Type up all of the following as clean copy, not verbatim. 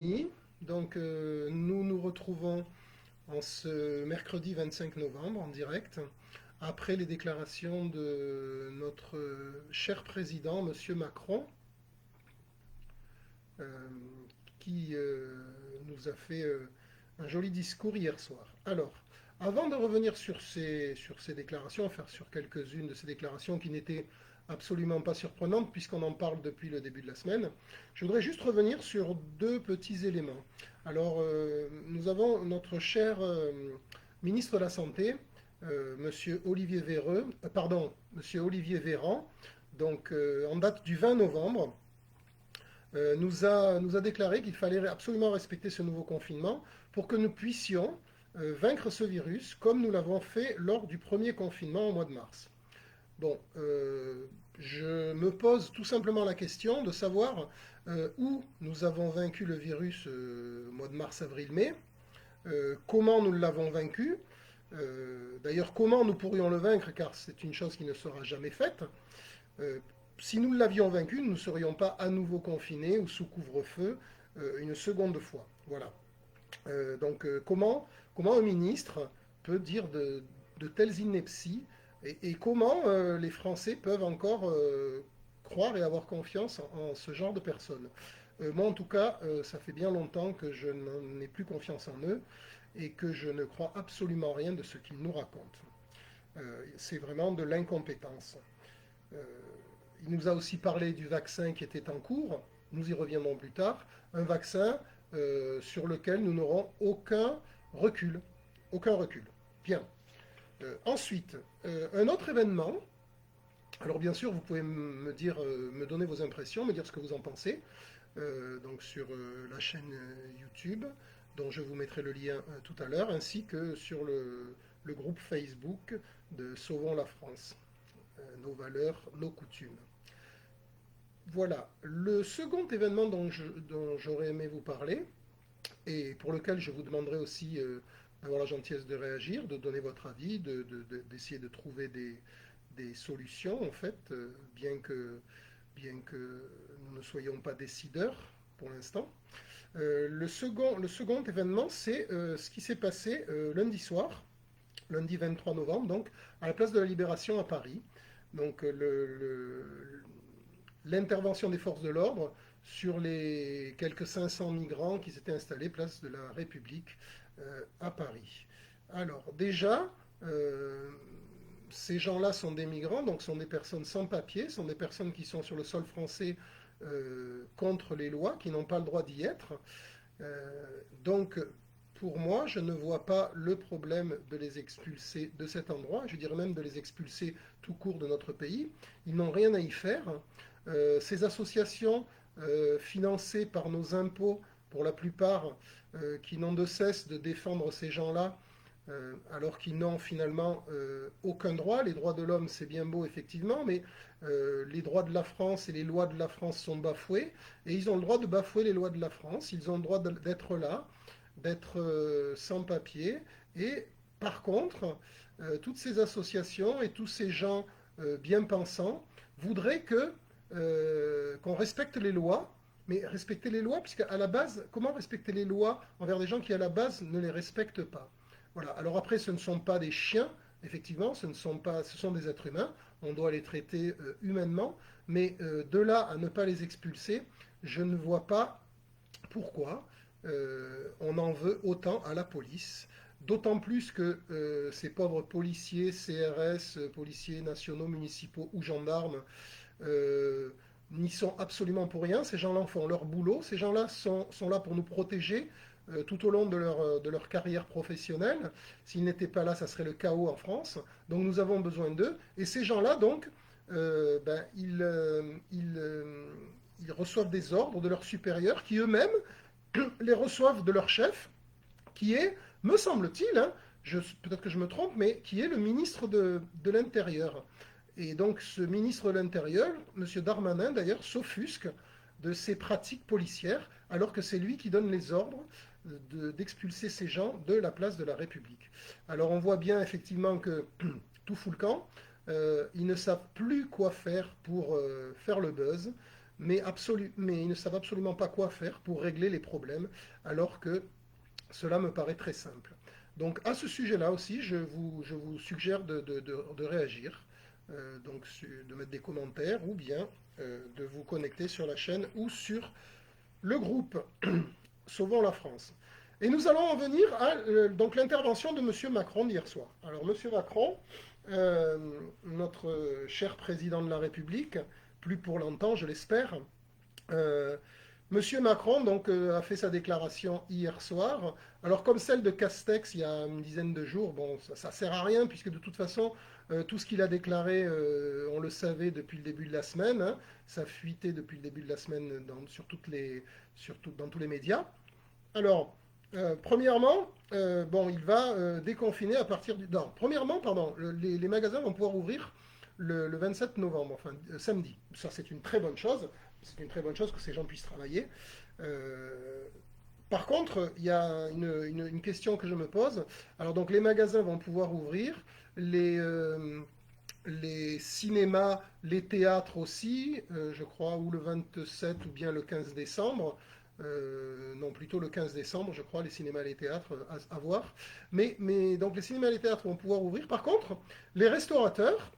Oui, donc nous nous retrouvons en ce mercredi 25 novembre en direct, après les déclarations de notre cher président, Monsieur Macron, euh, qui nous a fait un joli discours hier soir. Alors, avant de revenir sur ces déclarations, enfin sur quelques-unes de ces déclarations qui n'étaient absolument pas surprenantes puisqu'on en parle depuis le début de la semaine, je voudrais juste revenir sur deux petits éléments. Alors, nous avons notre cher ministre de la Santé, Monsieur Olivier Véreux, Monsieur Olivier Véran, donc en date du 20 novembre, nous a déclaré qu'il fallait absolument respecter ce nouveau confinement pour que nous puissions vaincre ce virus comme nous l'avons fait lors du premier confinement au mois de mars. Bon, je me pose tout simplement la question de savoir où nous avons vaincu le virus au mois de mars, avril, mai, comment nous l'avons vaincu, d'ailleurs comment nous pourrions le vaincre car c'est une chose qui ne sera jamais faite. Euh, si nous l'avions vaincu, nous ne serions pas à nouveau confinés ou sous couvre-feu une seconde fois. Voilà. Comment un ministre peut dire de telles inepties et comment les Français peuvent encore croire et avoir confiance en ce genre de personnes. Moi, en tout cas, ça fait bien longtemps que je n'en ai plus confiance en eux et que je ne crois absolument rien de ce qu'ils nous racontent. C'est vraiment de l'incompétence. Euh, il nous a aussi parlé du vaccin qui était en cours, nous y reviendrons plus tard, un vaccin sur lequel nous n'aurons aucun recul. Aucun recul. Bien. Ensuite, un autre événement. Alors bien sûr, vous pouvez me dire, me donner vos impressions, me dire ce que vous en pensez, donc sur la chaîne YouTube, dont je vous mettrai le lien tout à l'heure, ainsi que sur le groupe Facebook de Sauvons la France, nos valeurs, nos coutumes. Voilà. Le second événement dont j'aurais aimé vous parler, et pour lequel je vous demanderai aussi d'avoir la gentillesse de réagir, de donner votre avis, d'essayer de trouver des solutions, en fait, bien que nous ne soyons pas décideurs pour l'instant. Le second événement, c'est ce qui s'est passé lundi soir, lundi 23 novembre, donc, à la place de la Libération à Paris. Donc, l'intervention des forces de l'ordre sur les quelques 500 migrants qui s'étaient installés place de la République à Paris. Alors déjà, euh, ces gens-là sont des migrants, donc sont des personnes sans papier, sont des personnes qui sont sur le sol français contre les lois, qui n'ont pas le droit d'y être. Donc, pour moi, je ne vois pas le problème de les expulser de cet endroit, je dirais même de les expulser tout court de notre pays. Ils n'ont rien à y faire. Ces associations financées par nos impôts, pour la plupart, qui n'ont de cesse de défendre ces gens-là, alors qu'ils n'ont finalement aucun droit. Les droits de l'homme, c'est bien beau, effectivement, mais les droits de la France et les lois de la France sont bafoués, et ils ont le droit de bafouer les lois de la France, ils ont le droit d'être là, d'être sans papier, et par contre, toutes ces associations et tous ces gens bien pensants voudraient qu'on respecte les lois, mais respecter les lois, puisqu'à la base, comment respecter les lois envers des gens qui à la base ne les respectent pas? Voilà. Alors après, ce ne sont pas des chiens, effectivement, ce sont des êtres humains. On doit les traiter humainement, mais de là à ne pas les expulser, je ne vois pas pourquoi on en veut autant à la police. D'autant plus que ces pauvres policiers, CRS, policiers nationaux, municipaux ou gendarmes, euh, n'y sont absolument pour rien. Ces gens-là font leur boulot. Ces gens-là sont là pour nous protéger tout au long de leur carrière professionnelle. S'ils n'étaient pas là, ça serait le chaos en France. Donc nous avons besoin d'eux. Et ces gens-là, donc, ils reçoivent des ordres de leurs supérieurs qui eux-mêmes les reçoivent de leur chef, qui est, me semble-t-il, hein, peut-être que je me trompe, mais qui est le ministre de l'Intérieur. Et donc ce ministre de l'Intérieur, M. Darmanin d'ailleurs, s'offusque de ces pratiques policières, alors que c'est lui qui donne les ordres d'expulser ces gens de la place de la République. Alors on voit bien effectivement que tout fout le camp, ils ne savent plus quoi faire pour faire le buzz, mais ils ne savent absolument pas quoi faire pour régler les problèmes, alors que cela me paraît très simple. Donc à ce sujet-là aussi, je vous suggère de réagir, donc de mettre des commentaires ou bien de vous connecter sur la chaîne ou sur le groupe Sauvons la France. Et nous allons en venir à donc l'intervention de M. Macron d'hier soir. Alors M. Macron, euh, notre cher président de la République, plus pour longtemps je l'espère, euh, Monsieur Macron donc, a fait sa déclaration hier soir. Alors comme celle de Castex il y a une dizaine de jours, bon, ça sert à rien puisque de toute façon, tout ce qu'il a déclaré, on le savait depuis le début de la semaine. Hein. Ça fuitait depuis le début de la semaine dans tous les médias. Alors, premièrement, bon, il va déconfiner à partir du... Non, premièrement, pardon, les magasins vont pouvoir ouvrir le 27 novembre, enfin samedi. Ça, c'est une très bonne chose. C'est une très bonne chose que ces gens puissent travailler. Euh, Par contre, il y a une question que je me pose. Alors, donc, les magasins vont pouvoir ouvrir, les cinémas, les théâtres aussi, je crois, ou le 27 ou bien le 15 décembre. Non, plutôt le 15 décembre, je crois, les cinémas et les théâtres à voir. Mais donc les cinémas et les théâtres vont pouvoir ouvrir. Par contre, les restaurateurs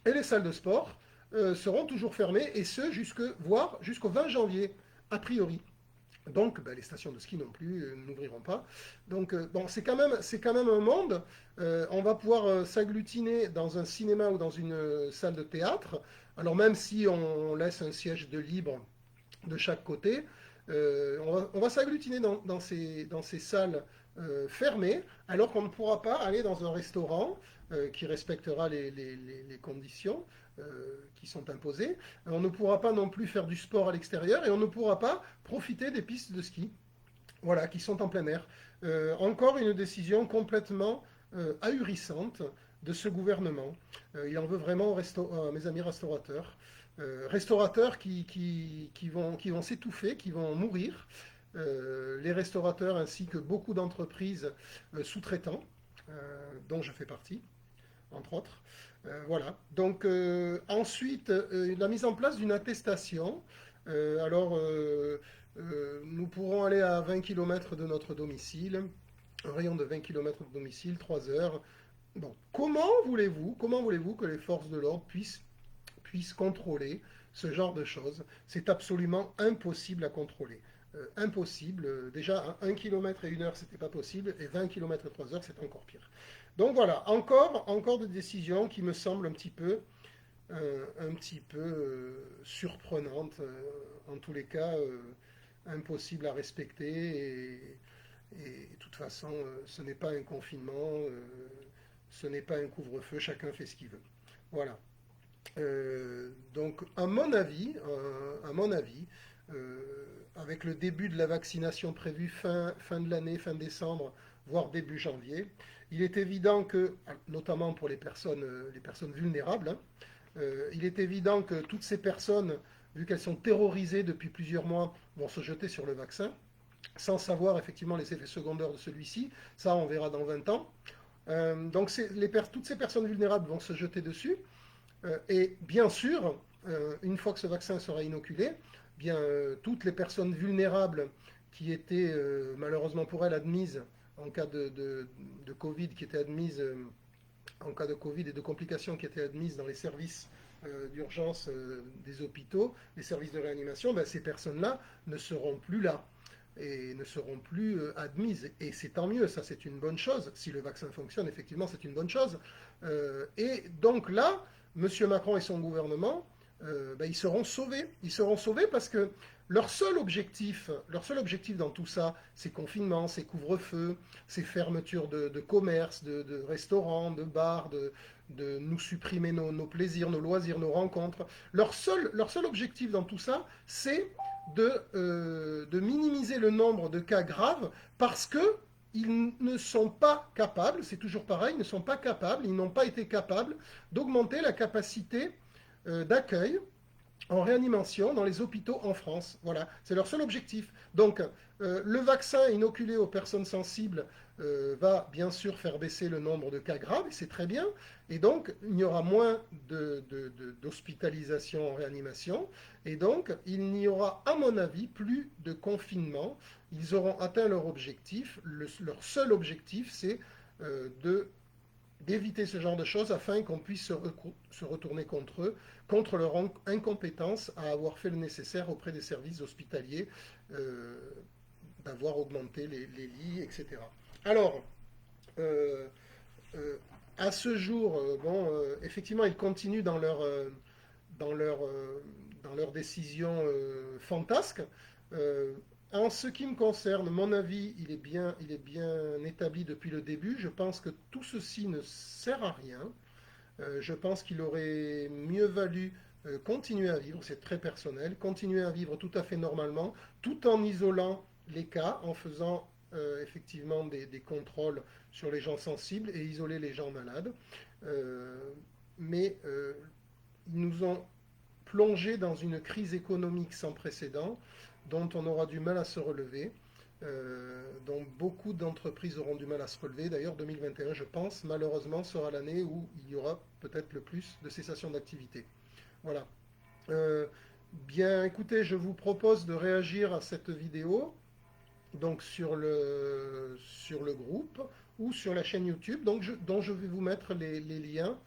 et les salles de sport seront toujours fermées, et ce, voire jusqu'au 20 janvier, a priori. Donc, ben, les stations de ski non plus n'ouvriront pas. Donc, bon, c'est quand même un monde. On va pouvoir s'agglutiner dans un cinéma ou dans une salle de théâtre. Alors, même si on laisse un siège de libre de chaque côté, on va s'agglutiner dans ces salles fermées, alors qu'on ne pourra pas aller dans un restaurant qui respectera les conditions qui sont imposées. On ne pourra pas non plus faire du sport à l'extérieur et on ne pourra pas profiter des pistes de ski, voilà, qui sont en plein air. Encore une décision complètement ahurissante de ce gouvernement. Il en veut vraiment à mes amis restaurateurs. Restaurateurs qui vont s'étouffer, qui vont mourir. Les restaurateurs ainsi que beaucoup d'entreprises sous-traitants, dont je fais partie, entre autres. Voilà. Donc ensuite, la mise en place d'une attestation. Alors, nous pourrons aller à 20 km de notre domicile, un rayon de 20 km de domicile, 3 heures. Bon, comment voulez-vous que les forces de l'ordre puissent contrôler ce genre de choses? C'est absolument impossible à contrôler. Impossible. Déjà, à 1 km et 1 heure, c'était pas possible, et 20 km et 3 heures, c'est encore pire. Donc voilà, encore des décisions qui me semblent un petit peu surprenantes, en tous les cas impossibles à respecter. Et de toute façon, ce n'est pas un confinement, ce n'est pas un couvre-feu, chacun fait ce qu'il veut. Voilà. Donc, à mon avis, avec le début de la vaccination prévue fin de l'année, fin décembre, voire début janvier, il est évident que, notamment pour les personnes vulnérables, hein, il est évident que toutes ces personnes, vu qu'elles sont terrorisées depuis plusieurs mois, vont se jeter sur le vaccin, sans savoir effectivement les effets secondaires de celui-ci. Ça, on verra dans 20 ans. Donc, toutes ces personnes vulnérables vont se jeter dessus. Et bien sûr, une fois que ce vaccin sera inoculé, bien, toutes les personnes vulnérables qui étaient malheureusement pour elles admises en cas de Covid, qui étaient admises en cas de Covid et de complications qui étaient admises dans les services d'urgence des hôpitaux, les services de réanimation, ben, ces personnes-là ne seront plus là et ne seront plus admises. Et c'est tant mieux, ça c'est une bonne chose. Si le vaccin fonctionne, effectivement, c'est une bonne chose. Et donc là, M. Macron et son gouvernement, ben, ils seront sauvés. Ils seront sauvés parce que leur seul objectif dans tout ça, ces confinements, ces couvre-feux, ces fermetures de commerces, de restaurants, de bars, de nous supprimer nos plaisirs, nos loisirs, nos rencontres. Leur seul objectif dans tout ça, c'est de minimiser le nombre de cas graves parce que ils ne sont pas capables, c'est toujours pareil, ils ne sont pas capables, ils n'ont pas été capables d'augmenter la capacité d'accueil en réanimation dans les hôpitaux en France. Voilà, c'est leur seul objectif. Donc, le vaccin inoculé aux personnes sensibles va bien sûr faire baisser le nombre de cas graves, et c'est très bien. Et donc, il y aura moins d'hospitalisation en réanimation. Et donc, il n'y aura, à mon avis, plus de confinement. Ils auront atteint leur objectif. Leur seul objectif, c'est de d'éviter ce genre de choses afin qu'on puisse se retourner contre eux, contre leur incompétence à avoir fait le nécessaire auprès des services hospitaliers, euh, d'avoir augmenté les lits, etc. Alors, euh, euh, à ce jour, bon, effectivement, ils continuent dans leur, euh, dans leur décision fantasque. Euh, En ce qui me concerne, mon avis, il est bien établi depuis le début. Je pense que tout ceci ne sert à rien. Je pense qu'il aurait mieux valu continuer à vivre, c'est très personnel, continuer à vivre tout à fait normalement, tout en isolant les cas, en faisant effectivement des contrôles sur les gens sensibles et isoler les gens malades. Euh, mais ils nous ont plongé dans une crise économique sans précédent dont on aura du mal à se relever, dont beaucoup d'entreprises auront du mal à se relever. D'ailleurs, 2021, je pense, malheureusement, sera l'année où il y aura peut-être le plus de cessation d'activité. Voilà. Euh, Bien, écoutez, je vous propose de réagir à cette vidéo, donc sur le groupe ou sur la chaîne YouTube, dont je vais vous mettre les liens,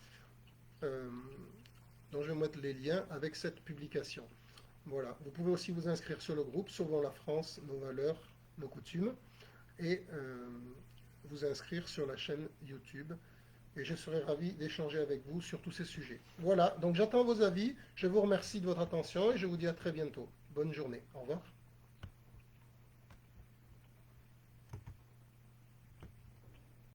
euh, dont je vais vous mettre les liens avec cette publication. Voilà. Vous pouvez aussi vous inscrire sur le groupe Sauvons la France, nos valeurs, nos coutumes, et vous inscrire sur la chaîne YouTube. Et je serai ravi d'échanger avec vous sur tous ces sujets. Voilà, donc j'attends vos avis, je vous remercie de votre attention et je vous dis à très bientôt. Bonne journée, au revoir.